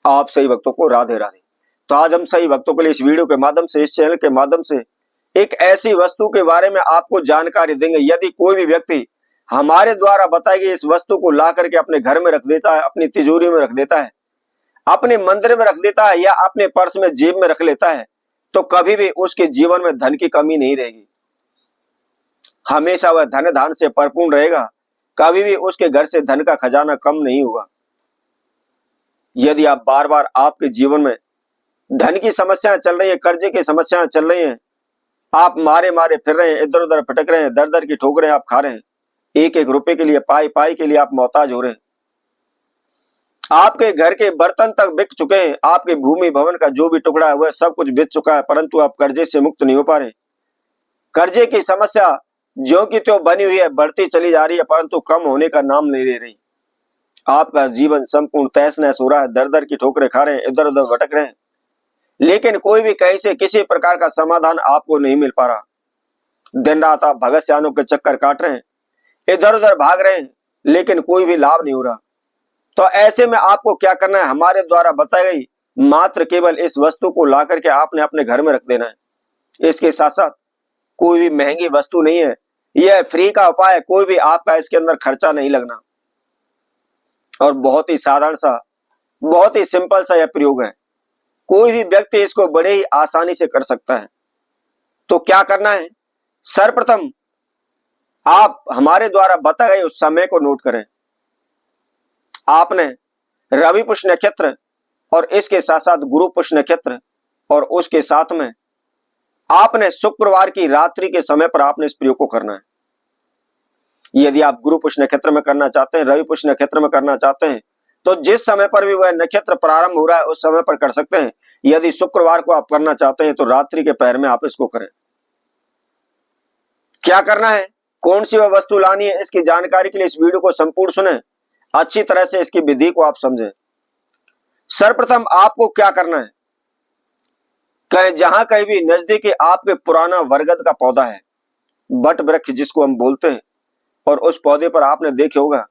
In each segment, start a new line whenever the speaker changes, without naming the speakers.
आप सही भक्तों को राधे राधे। तो आज हम सही भक्तों के लिए इस वीडियो के माध्यम से, इस चैनल के माध्यम से एक ऐसी वस्तु के बारे में आपको जानकारी देंगे। यदि कोई भी व्यक्ति हमारे द्वारा बताई गई इस वस्तु को ला करके अपने घर में रख देता है, अपनी तिजोरी में रख देता है, अपने मंदिर में रख देता है या अपने पर्स में जेब में रख लेता है, तो कभी भी उसके जीवन में धन की कमी नहीं रहेगी। हमेशा वह धन धान से परिपूर्ण रहेगा। कभी भी उसके घर से धन का खजाना कम नहीं होगा। यदि आप बार बार आपके जीवन में धन की समस्याएं चल रही है, कर्जे की समस्याएं चल रही हैं, आप मारे मारे फिर रहे हैं, इधर उधर भटक रहे हैं, दर दर की ठोकरें आप खा रहे हैं, एक एक रुपए के लिए, पाई पाई के लिए आप मोहताज हो रहे हैं, आपके घर के बर्तन तक बिक चुके हैं, आपके भूमि भवन का जो भी टुकड़ा है वह सब कुछ बिक चुका है, परंतु आप कर्जे से मुक्त नहीं हो पा रहे। कर्जे की समस्या जो की त्यों बनी हुई है, बढ़ती चली जा रही है, परंतु कम होने का नाम नहीं ले रही। आपका जीवन संपूर्ण तहस नहस हो रहा है, दर दर की ठोकरें खा रहे हैं, इधर उधर भटक रहे हैं, लेकिन कोई भी कहीं से किसी प्रकार का समाधान आपको नहीं मिल पा रहा। दिन रात आप भगत सियानों के चक्कर काट रहे हैं, इधर उधर भाग रहे हैं, लेकिन कोई भी लाभ नहीं हो रहा। तो ऐसे में आपको क्या करना है, हमारे द्वारा बताई गई मात्र केवल इस वस्तु को ला करके आपने अपने घर में रख देना है। इसके साथ साथ कोई भी महंगी वस्तु नहीं है, यह फ्री का उपाय है, कोई भी आपका इसके अंदर खर्चा नहीं लगना और बहुत ही साधारण सा, बहुत ही सिंपल सा यह प्रयोग है। कोई भी व्यक्ति इसको बड़े ही आसानी से कर सकता है। तो क्या करना है, सर्वप्रथम आप हमारे द्वारा बताए गए उस समय को नोट करें। आपने रवि पुष्य नक्षत्र और इसके साथ साथ गुरु पुष्य नक्षत्र और उसके साथ में आपने शुक्रवार की रात्रि के समय पर आपने इस प्रयोग को करना है। यदि आप गुरु पुष्य नक्षत्र में करना चाहते हैं, रवि पुष्य नक्षत्र में करना चाहते हैं, तो जिस समय पर भी वह नक्षत्र प्रारंभ हो रहा है उस समय पर कर सकते हैं। यदि शुक्रवार को आप करना चाहते हैं तो रात्रि के पहर में आप इसको करें। क्या करना है, कौन सी वह वस्तु लानी है, इसकी जानकारी के लिए इस वीडियो को संपूर्ण सुने, अच्छी तरह से इसकी विधि को आप समझें। सर्वप्रथम आपको क्या करना है, जहां कहीं भी नजदीकी आपके पुराना बरगद का पौधा है, बट वृक्ष जिसको हम बोलते हैं, और उस पौधे पर आपने देखे होगा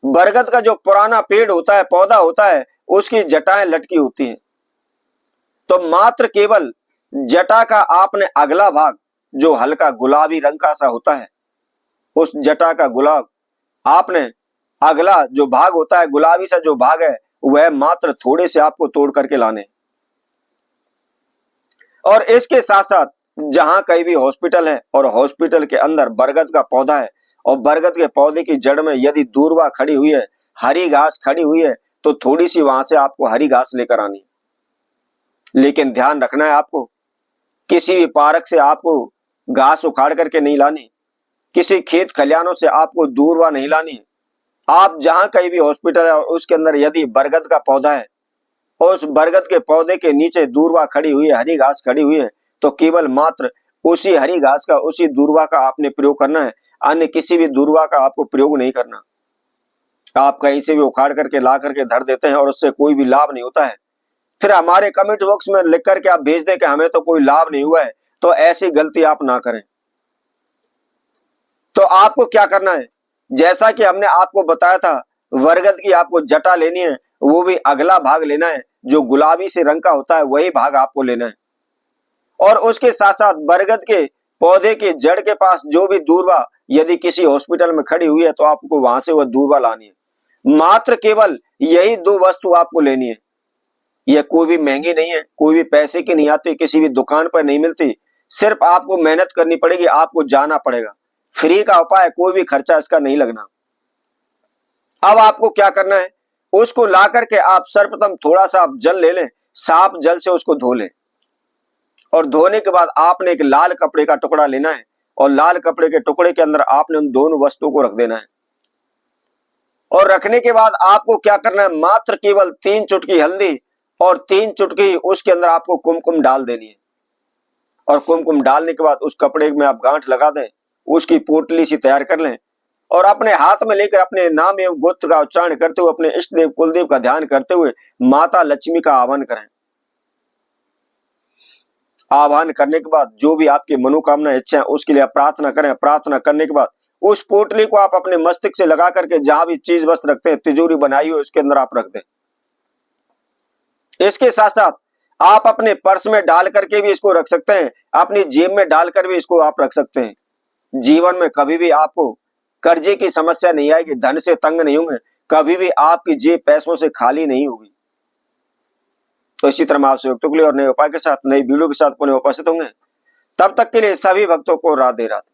बरगद का जो पुराना पेड़ होता है, पौधा होता है, उसकी जटाएं लटकी होती हैं। तो मात्र केवल जटा का आपने अगला भाग जो हल्का गुलाबी रंग का सा होता है, उस जटा का गुलाब आपने अगला जो भाग होता है, गुलाबी सा जो भाग है, वह मात्र थोड़े से आपको तोड़ करके लाने। और इसके साथ साथ जहां कहीं भी हॉस्पिटल है और हॉस्पिटल के अंदर बरगद का पौधा है और बरगद के पौधे की जड़ में यदि दूर्वा खड़ी हुई है, हरी घास खड़ी हुई है, तो थोड़ी सी वहां से आपको हरी घास लेकर आनी। लेकिन ध्यान रखना है, आपको किसी भी पार्क से आपको घास उखाड़ करके नहीं लानी, किसी खेत खलियानों से आपको दूर्वा नहीं लानी। आप जहां कहीं भी हॉस्पिटल है और उसके अंदर यदि बरगद का पौधा है और उस बरगद के पौधे के नीचे दूर्वा खड़ी हुई है, हरी घास खड़ी हुई है, तो केवल मात्र उसी हरी घास का, उसी दूर्वा का आपने प्रयोग करना है। अन्य किसी भी दूर्वा का आपको प्रयोग नहीं करना। आप कहीं से भी उखाड़ करके ला करके धर देते हैं और उससे कोई भी लाभ नहीं होता है, फिर हमारे कमेंट बॉक्स में लिख करके आप भेज दें कि हमें तो कोई लाभ नहीं हुआ है। तो ऐसी गलती आप ना करें। तो आपको क्या करना है, जैसा कि हमने आपको बताया था, बरगद की आपको जटा लेनी है, वो भी अगला भाग लेना है, जो गुलाबी से रंग का होता है वही भाग आपको लेना है। और उसके साथ साथ बरगद के पौधे के जड़ के पास जो भी दूर्वा यदि किसी हॉस्पिटल में खड़ी हुई है, तो आपको वहां से वह दूर्वा लानी है। मात्र केवल यही दो वस्तु आपको लेनी है। यह कोई भी महंगी नहीं है, कोई भी पैसे की नहीं आती, किसी भी दुकान पर नहीं मिलती, सिर्फ आपको मेहनत करनी पड़ेगी, आपको जाना पड़ेगा। फ्री का उपाय, कोई भी खर्चा इसका नहीं लगना। अब आपको क्या करना है, उसको ला करके आप सर्वप्रथम थोड़ा सा आप जल ले लें, साफ जल से उसको धो लें, और धोने के बाद आपने एक लाल कपड़े का टुकड़ा लेना है और लाल कपड़े के टुकड़े के अंदर आपने उन दोनों वस्तुओं को रख देना है। और रखने के बाद आपको क्या करना है, मात्र केवल 3 चुटकी हल्दी और 3 चुटकी उसके अंदर आपको कुमकुम डाल देनी है। और कुमकुम डालने के बाद उस कपड़े में आप गांठ लगा दें, उसकी पोटली सी तैयार कर लें और अपने हाथ में लेकर अपने नाम एवं गोत्र का उच्चारण करते हुए, अपने इष्ट देव कुलदेव का ध्यान करते हुए माता लक्ष्मी का आह्वान करें। आह्वान करने के बाद जो भी आपकी मनोकामना इच्छा है उसके लिए आप प्रार्थना करें। प्रार्थना करने के बाद उस पोटली को आप अपने मस्तिष्क से लगा करके जहां भी चीज वस्त्र रखते हैं, तिजोरी बनाई हो उसके अंदर आप रख दें। इसके साथ साथ आप अपने पर्स में डाल करके भी इसको रख सकते हैं, अपनी जेब में डालकर भी इसको आप रख सकते हैं। जीवन में कभी भी आपको कर्जे की समस्या नहीं आएगी, धन से तंग नहीं होंगे, कभी भी आपकी जेब पैसों से खाली नहीं होगी। तो इसी तरह आपसे भक्तों के लिए और नए उपाय के साथ नई वीडियो के साथ पुनः उपस्थित होंगे। तब तक के लिए सभी भक्तों को राधे राधे।